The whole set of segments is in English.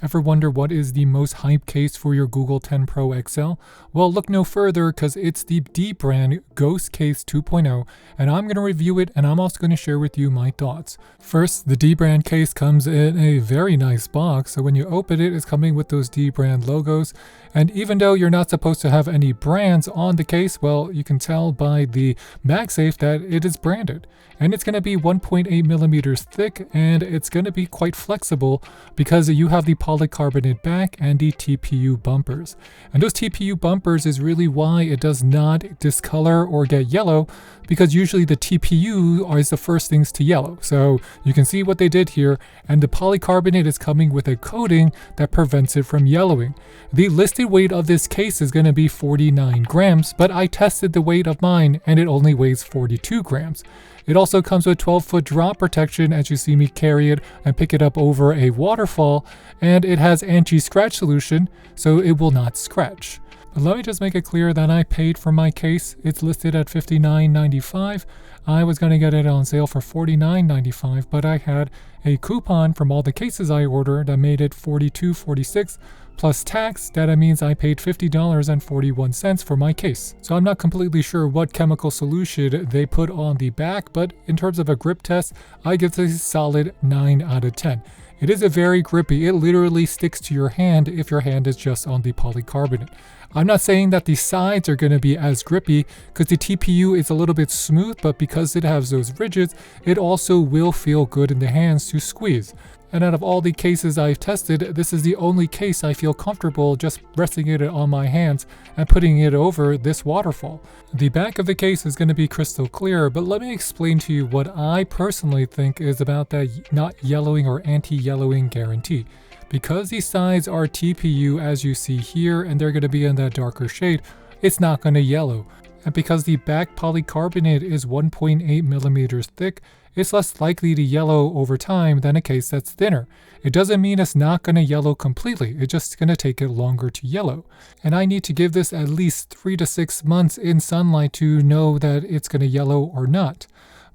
Ever wonder what is the most hype case for your Google 10 Pro XL? Well, look no further because it's the dbrand Ghost Case 2.0, and I'm going to review it and I'm also going to share with you my thoughts. First, the dbrand case comes in a very nice box, so when you open it, it's coming with those dbrand logos. And even though you're not supposed to have any brands on the case, well, you can tell by the Magsafe that it is branded. And it's going to be 1.8 millimeters thick, and it's going to be quite flexible because you have the polycarbonate back and the TPU bumpers. And those TPU bumpers is really why it does not discolor or get yellow, because usually the TPU is the first things to yellow. So you can see what they did here, and the polycarbonate is coming with a coating that prevents it from yellowing. The listed weight of this case is going to be 49 grams, but I tested the weight of mine and it only weighs 42 grams. It also comes with 12-foot drop protection as you see me carry it and pick it up over a waterfall, and it has anti-scratch solution, so it will not scratch. But let me just make it clear that I paid for my case. It's listed at $59.95. I was going to get it on sale for $49.95, but I had a coupon from all the cases I ordered that made it $42.46 plus tax. That means I paid $50.41 for my case. So I'm not completely sure what chemical solution they put on the back, but in terms of a grip test, I give this a solid 9 out of 10. It is a very grippy. It literally sticks to your hand if your hand is just on the polycarbonate. I'm not saying that the sides are going to be as grippy because the TPU is a little bit smooth, but because it has those ridges, it also will feel good in the hands to squeeze. And out of all the cases I've tested, this is the only case I feel comfortable just resting it on my hands and putting it over this waterfall. The back of the case is going to be crystal clear, but let me explain to you what I personally think is about that not yellowing or anti-yellowing guarantee. Because these sides are TPU as you see here, and they're going to be in that darker shade, it's not going to yellow. And because the back polycarbonate is 1.8 millimeters thick, it's less likely to yellow over time than a case that's thinner. It doesn't mean it's not going to yellow completely, it's just going to take it longer to yellow. And I need to give this at least 3 to 6 months in sunlight to know that it's going to yellow or not.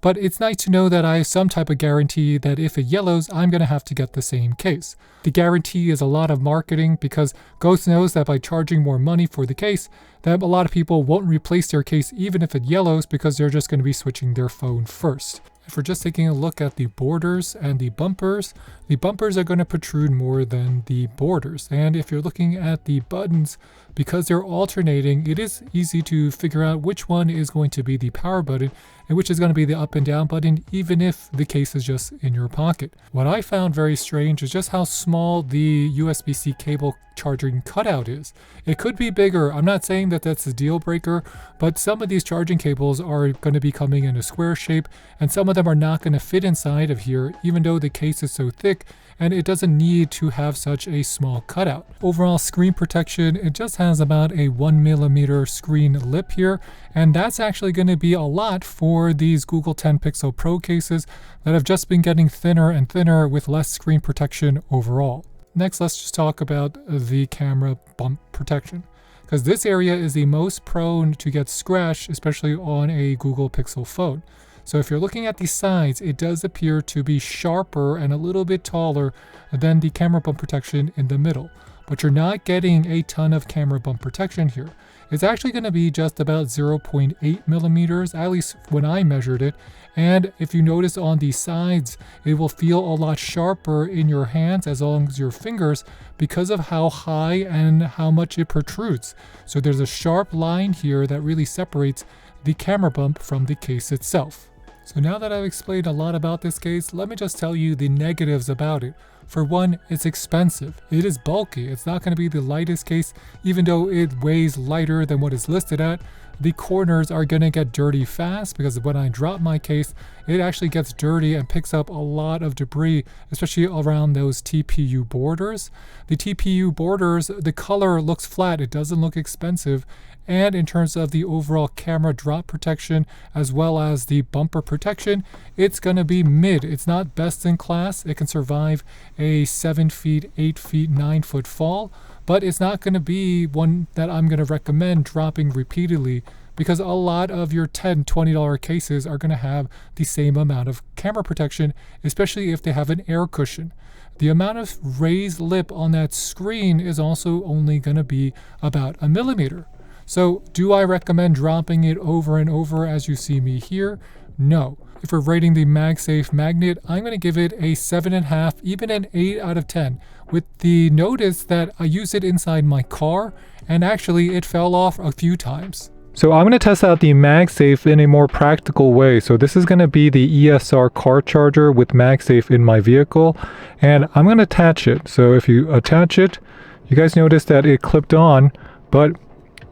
But it's nice to know that I have some type of guarantee that if it yellows, I'm going to have to get the same case. The guarantee is a lot of marketing because Ghost knows that by charging more money for the case, that a lot of people won't replace their case even if it yellows because they're just going to be switching their phone first. If we're just taking a look at the borders and the bumpers are going to protrude more than the borders. And if you're looking at the buttons, because they're alternating, it is easy to figure out which one is going to be the power button and which is going to be the up and down button, even if the case is just in your pocket. What I found very strange is just how small the USB-C cable charging cutout is. It could be bigger. I'm not saying that that's a deal breaker, but some of these charging cables are going to be coming in a square shape, and some of them are not going to fit inside of here, even though the case is so thick, and it doesn't need to have such a small cutout. Overall screen protection, it just has about a 1 millimeter screen lip here, and that's actually going to be a lot for these Google 10 Pixel Pro cases that have just been getting thinner and thinner with less screen protection overall. Next, let's just talk about the camera bump protection, because this area is the most prone to get scratched, especially on a Google Pixel phone. So if you're looking at the sides, it does appear to be sharper and a little bit taller than the camera bump protection in the middle. But you're not getting a ton of camera bump protection here. It's actually going to be just about 0.8 millimeters, at least when I measured it. And if you notice on the sides, it will feel a lot sharper in your hands as long as your fingers because of how high and how much it protrudes. So there's a sharp line here that really separates the camera bump from the case itself. So now that I've explained a lot about this case, let me just tell you the negatives about it. For one, it's expensive. It is bulky. It's not going to be the lightest case, even though it weighs lighter than what it's listed at. The corners are going to get dirty fast because when I drop my case, it actually gets dirty and picks up a lot of debris, especially around those TPU borders. The TPU borders, the color looks flat. It doesn't look expensive. And in terms of the overall camera drop protection as well as the bumper protection, it's going to be mid. It's not best in class. It can survive a 7 feet, 8 feet, 9 foot fall, but it's not going to be one that I'm going to recommend dropping repeatedly because a lot of your $10, $20 cases are going to have the same amount of camera protection, especially if they have an air cushion. The amount of raised lip on that screen is also only going to be about 1 millimeter. So do I recommend dropping it over and over as you see me here? No. If we're rating the Magsafe magnet, I'm going to give it a 7.5, even an 8 out of 10, with the notice that I use it inside my car, and actually it fell off a few times. So I'm going to test out the Magsafe in a more practical way. So this is going to be the ESR car charger with Magsafe in my vehicle, and I'm going to attach it. So if you attach it, you guys notice that it clipped on, but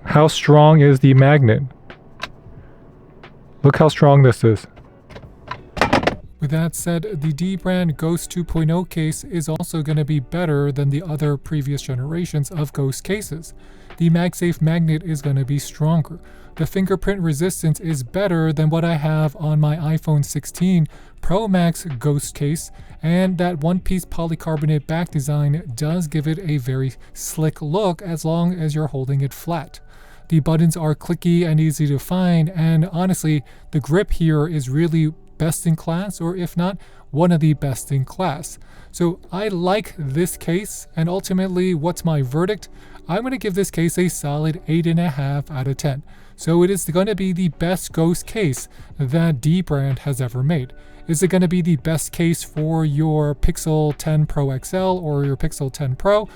how strong is the magnet? Look how strong this is. With that said, the dbrand Ghost 2.0 case is also going to be better than the other previous generations of Ghost cases. The Magsafe magnet is going to be stronger. The fingerprint resistance is better than what I have on my iPhone 16 Pro Max Ghost case, and that one-piece polycarbonate back design does give it a very slick look as long as you're holding it flat. The buttons are clicky and easy to find, and honestly, the grip here is really best in class, or if not, one of the best in class. So I like this case, and ultimately, what's my verdict? I'm going to give this case a solid 8.5 out of 10. So it is going to be the best Ghost case that dbrand has ever made. Is it going to be the best case for your Pixel 10 Pro XL or your Pixel 10 Pro?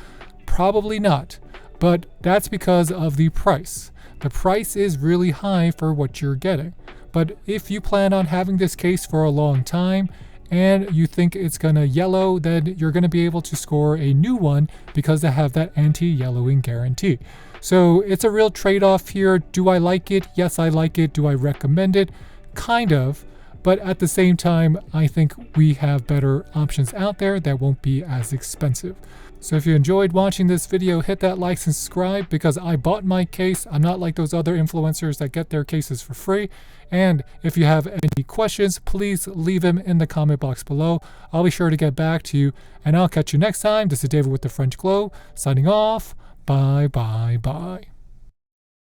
Probably not, but that's because of the price. The price is really high for what you're getting. But if you plan on having this case for a long time and you think it's gonna yellow, then you're gonna be able to score a new one because they have that anti-yellowing guarantee. So it's a real trade-off here. Do I like it? Yes, I like it. Do I recommend it? Kind of. But at the same time, I think we have better options out there that won't be as expensive. So if you enjoyed watching this video, hit that like and subscribe because I bought my case. I'm not like those other influencers that get their cases for free. And if you have any questions, please leave them in the comment box below. I'll be sure to get back to you, and I'll catch you next time. This is David with the French Glow, signing off. Bye, bye, bye.